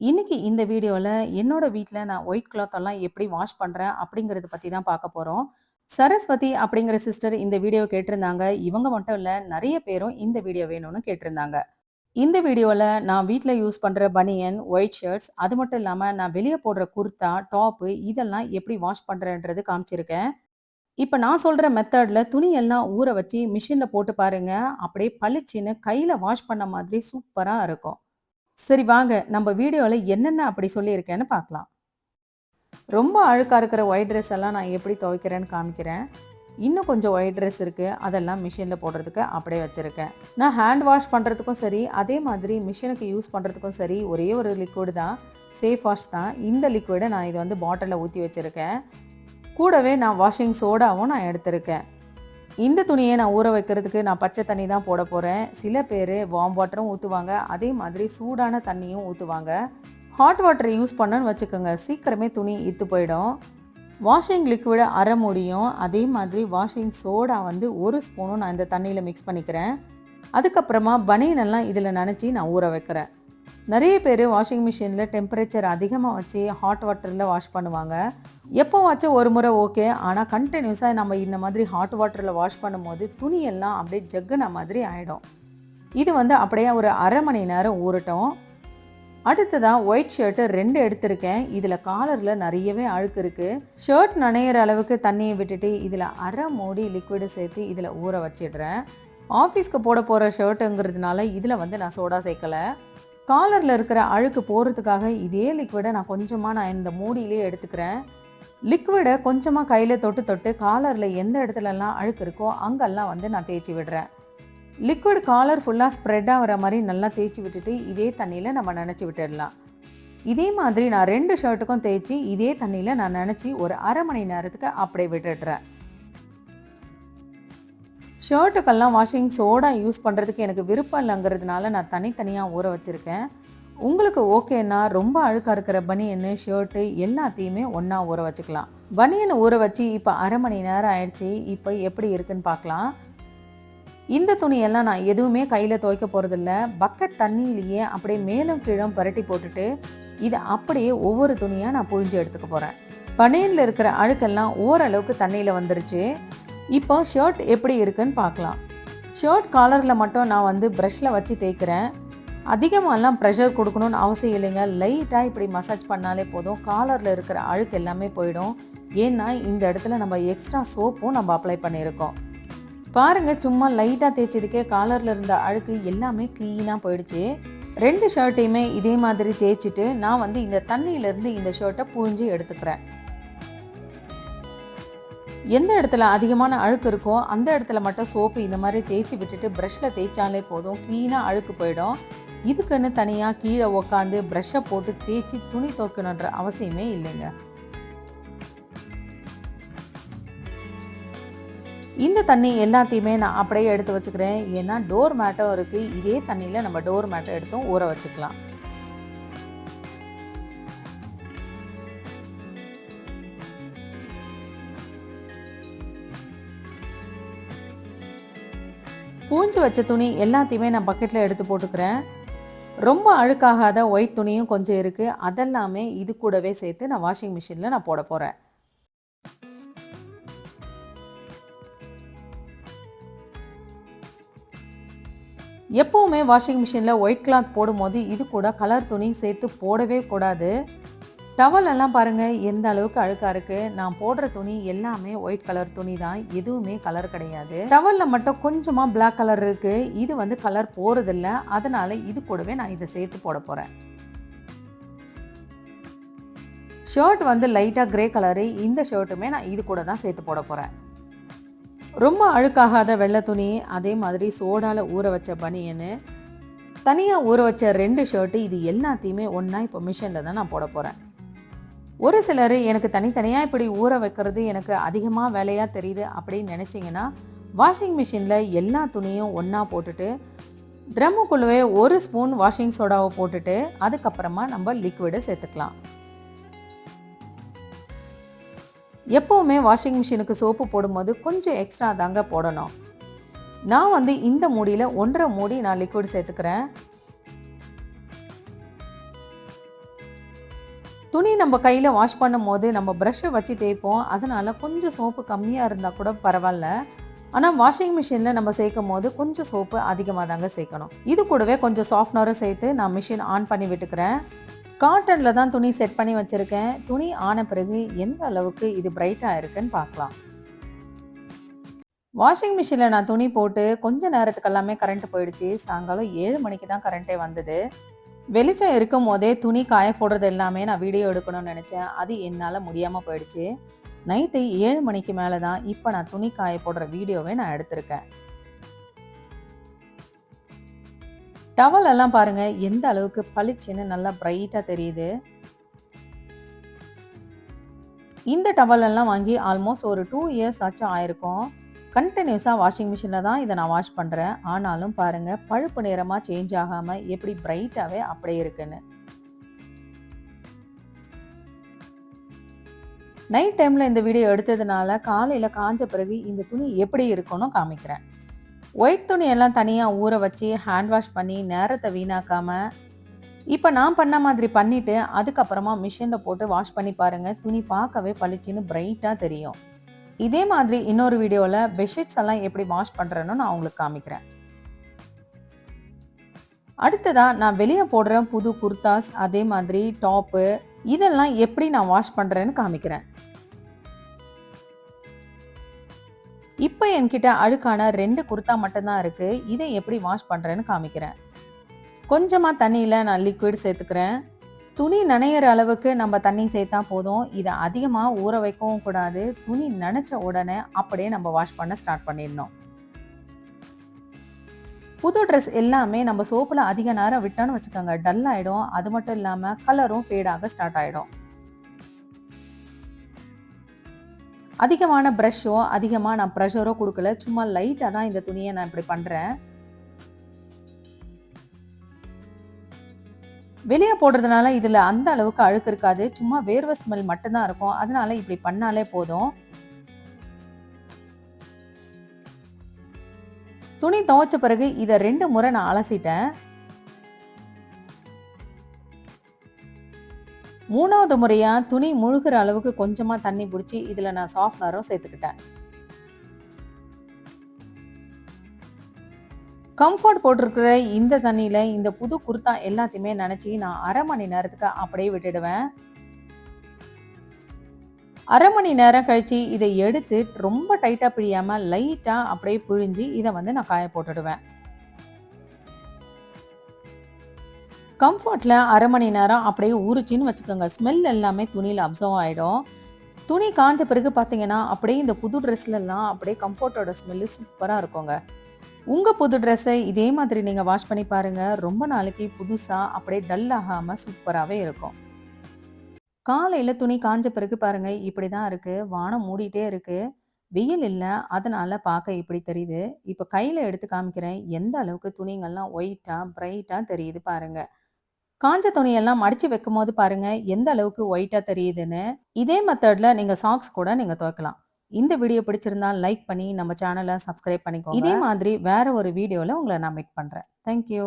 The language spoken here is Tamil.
இன்னைக்கு இந்த வீடியோல என்னோட வீட்ல நான் ஒயிட் கிளாத் எல்லாம் எப்படி வாஷ் பண்றேன் அப்படிங்கறத பத்தி தான் பார்க்க போறோம். சரஸ்வதி அப்படிங்கிற சிஸ்டர் இந்த வீடியோ கேட்டிருந்தாங்க. இவங்க மட்டும் இல்ல, நிறைய பேரும் இந்த வீடியோ வேணும்னு கேட்டிருந்தாங்க. இந்த வீடியோல நான் வீட்ல யூஸ் பண்ற பனியன், ஒயிட் ஷர்ட்ஸ், அது மட்டும் இல்லாம நான் வெளிய போடுற குர்தா, டாப் இதெல்லாம் எப்படி வாஷ் பண்றேன்றது காமிச்சிருக்கேன். இப்ப நான் சொல்ற மெத்தட்ல துணி எல்லாம் ஊற வச்சு மிஷின்ல போட்டு பாருங்க. அப்படியே பளிச்சுன்னு கையில வாஷ் பண்ண மாதிரி சூப்பரா இருக்கும். சரி வாங்க, நம்ம வீடியோல என்னென்ன அப்படி சொல்லியிருக்கேன்னு பார்க்கலாம். ரொம்ப அழுக்கா இருக்கிற ஒயிட் ட்ரெஸ் எல்லாம் நான் எப்படி துவைக்கிறேன்னு காமிக்கிறேன். இன்னும் கொஞ்சம் ஒயிட் ட்ரெஸ் இருக்கு. அதெல்லாம் மிஷின்ல போடுறதுக்கு அப்படியே வச்சிருக்கேன். நான் ஹேண்ட் வாஷ் பண்றதுக்கும் சரி, அதே மாதிரி மிஷினுக்கு யூஸ் பண்றதுக்கும் சரி, ஒரே ஒரு லிக்விட் தான். சேஃப் வாஷ் தான். இந்த லிக்விடை நான் இது வந்து பாட்டிலில் ஊற்றி வச்சிருக்கேன். கூடவே நான் வாஷிங் சோடாவும் நான் எடுத்திருக்கேன். இந்த துணியை நான் ஊற வைக்கிறதுக்கு நான் பச்சை தண்ணி தான் போட போகிறேன். சில பேர் வார்ம் வாட்டரும் ஊற்றுவாங்க, அதே மாதிரி சூடான தண்ணியும் ஊற்றுவாங்க. ஹாட் வாட்டர் யூஸ் பண்ணணும்னு வச்சுக்கோங்க, சீக்கிரமே துணி இத்து போயிடும். வாஷிங் லிக்விடை அரை மூடியும், அதே மாதிரி வாஷிங் சோடா வந்து ஒரு ஸ்பூனும் நான் இந்த தண்ணியில் மிக்ஸ் பண்ணிக்கிறேன். அதுக்கப்புறமா பனியனெல்லாம் இதில் நனைச்சி நான் ஊற வைக்கிறேன். நிறைய பேர் வாஷிங் மிஷினில் டெம்பரேச்சர் அதிகமாக வச்சு ஹாட் வாட்டரில் வாஷ் பண்ணுவாங்க. எப்போவாச்சும் ஒரு முறை ஓகே, ஆனால் கண்டினியூஸாக நம்ம இந்த மாதிரி ஹாட் வாட்டரில் வாஷ் பண்ணும்போது துணியெல்லாம் அப்படியே ஜக்குன மாதிரி ஆகிடும். இது வந்து அப்படியே ஒரு அரை மணி நேரம் ஊறட்டும். அடுத்ததாக ஒயிட் ஷர்ட்டு 2 எடுத்திருக்கேன். இதில் காலரில் நிறையவே அழுக்கு இருக்குது. ஷர்ட் நனையிற அளவுக்கு தண்ணியை விட்டுட்டு இதில் அரை மூடி லிக்விடு சேர்த்து இதில் ஊற வச்சிடுறேன். ஆஃபீஸ்க்கு போட போகிற ஷர்ட்டுங்கிறதுனால இதில் வந்து நான் சோடா சேர்க்கலை. காலரில் இருக்கிற அழுக்கு போகிறதுக்காக இதே லிக்விடை நான் இந்த மூடியிலே எடுத்துக்கிறேன். லிக்விடை கொஞ்சமாக கையில் தொட்டு தொட்டு காலரில் எந்த இடத்துலலாம் அழுக்கு இருக்கோ அங்கெல்லாம் வந்து நான் தேய்ச்சி விடுறேன். லிக்விட் காலர் ஃபுல்லாக ஸ்ப்ரெட் ஆகிற மாதிரி நல்லா தேய்ச்சி விட்டுட்டு இதே தண்ணியில் நம்ம நனைச்சி விட்டுடலாம். இதே மாதிரி நான் 2 ஷர்ட்டுக்கும் தேய்ச்சி இதே தண்ணியில் நான் நனைச்சி ஒரு அரை மணி நேரத்துக்கு அப்படியே விட்டுடுறேன். ஷர்ட்டுக்கெல்லாம் வாஷிங் சோடா யூஸ் பண்ணுறதுக்கு எனக்கு விருப்பம் இல்லைங்கிறதுனால நான் தனித்தனியாக ஊற வச்சுருக்கேன். உங்களுக்கு ஓகேன்னா ரொம்ப அழுக்காக இருக்கிற பனியன், ஷர்ட்டு எல்லாத்தையுமே ஒன்றா ஊற வச்சுக்கலாம். பனியனை ஊற வச்சு இப்போ அரை மணி நேரம் ஆயிடுச்சு. இப்போ எப்படி இருக்குன்னு பார்க்கலாம். இந்த துணியெல்லாம் நான் எதுவுமே கையில் துவைக்க போகிறதில்ல. பக்கெட் தண்ணியிலேயே அப்படியே மேலும் கீழும் புரட்டி போட்டுட்டு இதை அப்படியே ஒவ்வொரு துணியாக நான் புழிஞ்சு எடுத்துக்க போகிறேன். பனியனில் இருக்கிற அழுக்கெல்லாம் ஓரளவுக்கு தண்ணியில் வந்துருச்சு. இப்போ ஷர்ட் எப்படி இருக்குன்னு பார்க்கலாம். ஷர்ட் காலரில் மட்டும் நான் வந்து ப்ரஷில் வச்சு தேய்க்கிறேன். அதிகமாகலாம் ப்ரெஷர் கொடுக்கணும்னு அவசியம் இல்லைங்க. லைட்டாக இப்படி மசாஜ் பண்ணாலே போதும். காலரில் இருக்கிற அழுக்கு எல்லாமே போயிடும். ஏன்னா இந்த இடத்துல நம்ம எக்ஸ்ட்ரா சோப்பும் நம்ம அப்ளை பண்ணியிருக்கோம். பாருங்கள், சும்மா லைட்டாக தேய்ச்சதுக்கே காலரில் இருந்த அழுக்கு எல்லாமே க்ளீனாக போயிடுச்சு. 2 ஷர்ட்டையுமே இதே மாதிரி தேய்ச்சிட்டு நான் வந்து இந்த தண்ணியிலேருந்து இந்த ஷர்ட்டை புழிஞ்சு எடுத்துக்கிறேன். எந்த இடத்துல அதிகமான அழுக்கு இருக்கோ அந்த இடத்துல மட்டும் சோப்பு இந்த மாதிரி தேய்ச்சி விட்டுட்டு ப்ரஷில் தேய்ச்சாலே போதும், க்ளீனாக அழுக்கு போயிடும். இதுக்குன்னு தனியாக கீழே உக்காந்து ப்ரஷ்ஷை போட்டு தேய்ச்சி துணி துவைக்கணுன்ற அவசியமே இல்லைங்க. இந்த தண்ணி எல்லாத்தையுமே நான் அப்படியே எடுத்து வச்சுக்கிறேன். ஏன்னா டோர் மேட்டும் இருக்குது. இதே தண்ணியில் நம்ம டோர் மேட்டை எடுத்தும் ஊற வச்சுக்கலாம். பூஞ்சு வச்ச துணி எல்லாத்தையுமே நான் பக்கெட்டில் எடுத்து போட்டுக்கிறேன். ரொம்ப அழுக்காகாத ஒயிட் துணியும் கொஞ்சம் இருக்குது. அதெல்லாமே இது கூடவே சேர்த்து நான் வாஷிங் மிஷினில் நான் போட போகிறேன். எப்போவுமே வாஷிங் மிஷினில் ஒயிட் கிளாத் போடும்போது இது கூட கலர் துணி சேர்த்து போடவே கூடாது. டவல் எல்லாம் பாருங்கள் எந்த அளவுக்கு அழுக்காக இருக்குது. நான் போடுற துணி எல்லாமே ஒயிட் கலர் துணி தான், எதுவுமே கலர் கிடையாது. டவலில் மட்டும் கொஞ்சமாக பிளாக் கலர் இருக்குது. இது வந்து கலர் போகிறதில்ல, அதனால் இது கூடவே நான் இதை சேர்த்து போட போகிறேன். ஷர்ட் வந்து லைட்டாக கிரே கலரு. இந்த ஷர்ட்டுமே நான் இது கூட தான் சேர்த்து போட போகிறேன். ரொம்ப அழுக்காகாத வெள்ளை துணி, அதே மாதிரி சோடாவில் ஊற வச்ச பனியனு, தனியாக ஊற வச்ச 2 ஷர்ட்டு, இது எல்லாத்தையுமே ஒன்றா இப்போ மிஷினில் தான் நான் போட போகிறேன். ஒரு சிலர் எனக்கு தனித்தனியாக இப்படி ஊற வைக்கிறது எனக்கு அதிகமாக வேலையாக தெரியுது அப்படின்னு நினச்சிங்கன்னா, வாஷிங் மிஷினில் எல்லா துணியும் ஒன்றா போட்டுட்டு ட்ரம்முக்குள்ளவே 1 ஸ்பூன் வாஷிங் சோடாவை போட்டுட்டு அதுக்கப்புறமா நம்ம லிக்விடை சேர்த்துக்கலாம். எப்போவுமே வாஷிங் மிஷினுக்கு சோப்பு போடும்போது கொஞ்சம் எக்ஸ்ட்ரா தாங்க போடணும். நான் வந்து இந்த மூடியில் 1.5 மூடி நான் லிக்விட் சேர்த்துக்கிறேன். துணி நம்ம கையில வாஷ் பண்ணும்போது நம்ம பிரஷ்ஷை வச்சு தேய்ப்போம். அதனால கொஞ்சம் சோப்பு கம்மியா இருந்தா கூட பரவால்ல. ஆனா வாஷிங் மிஷின்ல நம்ம சேர்க்கும்போது கொஞ்சம் சோப்பு அதிகமா தாங்க சேர்க்கணும். இது கூடவே கொஞ்சம் சாஃப்ட்னரும் சேர்த்து நான் மிஷின் ஆன் பண்ணி விட்டுக்கிறேன். காட்டன்ல தான் துணி செட் பண்ணி வச்சிருக்கேன். துணி ஆன பிறகு எந்த அளவுக்கு இது பிரைட்டா இருக்குன்னு பார்க்கலாம். வாஷிங் மிஷின்ல நான் துணி போட்டு கொஞ்ச நேரத்துக்கு எல்லாமே கரண்ட் போயிடுச்சு. சாயங்காலம் 7 மணிக்கு தான் கரண்டே வந்தது. வெளிச்சம் இருக்கும்போதே துணி காய போடுறது எல்லாமே நான் வீடியோ எடுக்கணும்னு நினைச்சேன். அது என்னால முடியாம போயிடுச்சு. நைட்டு 7 மணிக்கு மேல தான் இப்ப நான் துணி காய போடுற வீடியோவே நான் எடுத்திருக்கேன். டவல் எல்லாம் பாருங்க எந்த அளவுக்கு பளிச்சுன்னு நல்லா பிரைட்டா தெரியுது. இந்த டவல் எல்லாம் வாங்கி ஆல்மோஸ்ட் ஒரு 2 இயர்ஸ் ஆச்சும் ஆயிருக்கும். கண்டினியூஸா வாஷிங் மிஷின்ல தான் இதை நான் வாஷ் பண்றேன். ஆனாலும் பாருங்க பழுப்பு நிறமா சேஞ்ச் ஆகாம எப்படி பிரைட்டாவே அப்படியே இருக்குன்னு. நைட் டைம்ல இந்த வீடியோ எடுத்ததுனால காலையில காஞ்ச பிறகு இந்த துணி எப்படி இருக்கும்னு காமிக்கிறேன். ஒயிட் துணி எல்லாம் தனியா ஊற வச்சு ஹேண்ட் வாஷ் பண்ணி நேரத்தை வீணாக்காம இப்ப நான் பண்ண மாதிரி பண்ணிட்டு அதுக்கப்புறமா மிஷின்ல போட்டு வாஷ் பண்ணி பாருங்க. துணி பார்க்கவே பளிச்சுன்னு பிரைட்டா தெரியும். இதே மாதிரி இன்னொரு வீடியோல பெட்ஷீட்ஸ் எல்லாம் எப்படி வாஷ் பண்றேன்னு நான் உங்களுக்கு காமிக்கிறேன். அடுத்ததா நான் வெளியே போடுற புது குர்தாஸ் அதே மாதிரி டாப்பு இதெல்லாம் எப்படி நான் வாஷ் பண்றேன்னு காமிக்கிறேன். இப்போ என்கிட்ட அழுக்கான 2 குர்தா மட்டும்தான் இருக்கு. இதை எப்படி வாஷ் பண்றேன்னு காமிக்கிறேன். கொஞ்சமா தண்ணியில நான் லிக்விட் சேர்த்துக்கிறேன். துணி நனையிற அளவுக்கு நம்ம தண்ணி சேர்த்தா போதும். இதை அதிகமா ஊற வைக்கவும் கூடாது. துணி நனைச்ச உடனே அப்படியே நம்ம வாஷ் பண்ண ஸ்டார்ட் பண்ணிடணும். புது ட்ரெஸ் எல்லாமே நம்ம சோப்புல அதிக நேரம் விட்டோன்னு வச்சுக்கோங்க, டல் ஆயிடும். அது மட்டும் இல்லாம கலரும் ஃபேட் ஆக ஸ்டார்ட் ஆயிடும். அதிகமான ப்ரஷோ அதிகமா நான் ப்ரெஷரோ கொடுக்கல. சும்மா லைட்டா தான் இந்த துணியை நான் இப்படி பண்றேன். வெளியே போடுறதுனால இதுல அந்த அளவுக்கு அழுக்கு இருக்காது. சும்மா வேர்வை ஸ்மெல் மட்டும்தான் இருக்கும். அதனால இப்படி பண்ணாலே போதும். துணி துவைச்ச பிறகு இதை 2 முறை நான் அலசிட்டேன். 3வது முறையா துணி முழுகிற அளவுக்கு கொஞ்சமா தண்ணி பிடிச்சி இதுல நான் சாஃப்ட்னரும் சேர்த்துக்கிட்டேன். கம்ஃபர்ட் போட்டிருக்கிற இந்த தண்ணியில இந்த புது குர்தா எல்லாத்தையுமே நினைச்சு நான் 1/2 மணி நேரத்துக்கு அப்படியே விட்டுடுவேன். 1/2 மணி நேரம் கழிச்சு இதை எடுத்து ரொம்ப டைட்டா பிழியாம லைட்டா அப்படியே பிழிஞ்சு இதை நான் காய போட்டுடுவேன். கம்ஃபர்ட்ல 1/2 மணி நேரம் அப்படியே ஊறுச்சின்னு வச்சுக்கோங்க. ஸ்மெல் எல்லாமே துணியில அப்சர்வ் ஆயிடும். துணி காஞ்ச பிறகு பார்த்தீங்கன்னா அப்படியே இந்த புது ட்ரெஸ்ல எல்லாம் அப்படியே கம்ஃபர்ட்டோட ஸ்மெல்லு சூப்பரா இருக்குங்க. உங்க புது ட்ரெஸ்ஸை இதே மாதிரி நீங்க வாஷ் பண்ணி பாருங்க. ரொம்ப நாளைக்கு புதுசா அப்படியே டல் ஆகாம சூப்பராகவே இருக்கும். காலையில துணி காஞ்ச பிறகு பாருங்க இப்படிதான் இருக்கு. வானம் மூடிட்டே இருக்கு. வெயில் இல்லை, அதனால பார்க்க இப்படி தெரியுது. இப்போ கையில எடுத்து காமிக்கிறேன் எந்த அளவுக்கு துணிங்கள்லாம் ஒயிட்டா பிரைட்டா தெரியுது பாருங்க. காஞ்ச துணியெல்லாம் மடிச்சு வைக்கும் போது பாருங்க எந்த அளவுக்கு ஒயிட்டா தெரியுதுன்னு. இதே மெத்தட்ல நீங்க சாக்ஸ் கூட நீங்க துவைக்கலாம். இந்த வீடியோ பிடிச்சிருந்தா லைக் பண்ணி நம்ம சேனலை சப்ஸ்கிரைப் பண்ணிக்கோங்க. இதே மாதிரி வேற ஒரு வீடியோல உங்களை நான் மீட் பண்றேன். தேங்க்யூ.